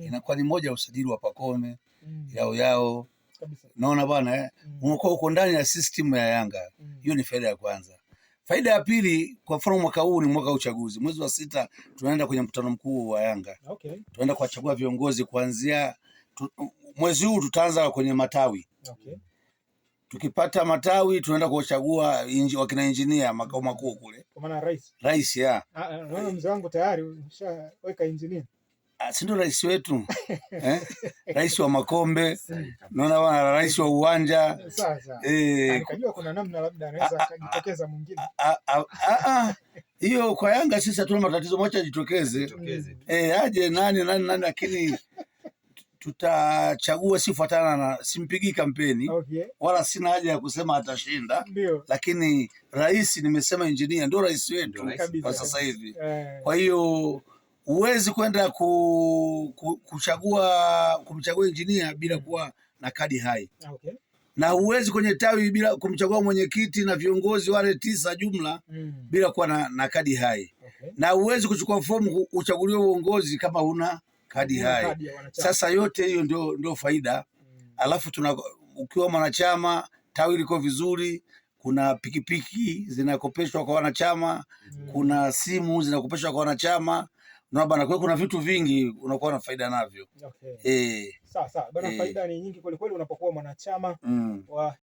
inakuwa ni moja ya usajili wa Pacome yao kabisa. Naona bwana unakuwa uko ndani ya system ya Yanga. Hiyo ni faida ya kwanza. Faida ya pili, kwa mfano mwaka huu ni mwaka wa uchaguzi. Mwezi wa 6 tunaenda kwenye mkutano mkuu wa Yanga. Tunaenda kuwachagua viongozi kuanzia mwezi huu tutaanza kwenye matawi. Tukipata matawi tunaenda kuwachagua wakina engineer makao makuu kule. Kwa maana rais ya. Naona mzee wangu tayari umeshaweka engineer. Si ndio rais wetu? Rais wa makombe. Naona bwana rais wa uwanja. Sasa. Nikajua kuna namna labda anaweza kujitokeza mwingine. Hiyo kwa Yanga sisi hatuna matatizo, moja jitokeze. Aje nani lakini tutachagua sifuatana na simpigi kampeni. Wala sina haja ya kusema atashinda. Lakini rais nimesema engineer ndio rais wetu kwa sasa hivi. Kwa hiyo huwezi kwenda kumchagua engineer bila kuwa na kadi hai. Na huwezi kwenye tawi bila kumchagua mwenyekiti na viongozi wale 9 jumla bila kuwa na kadi hai. Na huwezi kuchukua fomu uchaguliwe uongozi kama huna kadi hai. Sasa yote hiyo ndio faida. Alafu ukiwa mwanachama, tawi liko vizuri, kuna pikipiki zinakopeshwa kwa wanachama, kuna simu zinakopeshwa kwa wanachama. Na bana kuna vitu vingi unakuwa na faida navyo. Sawa bana, faida ni nyingi kweli kweli unapokuwa mwanachama wa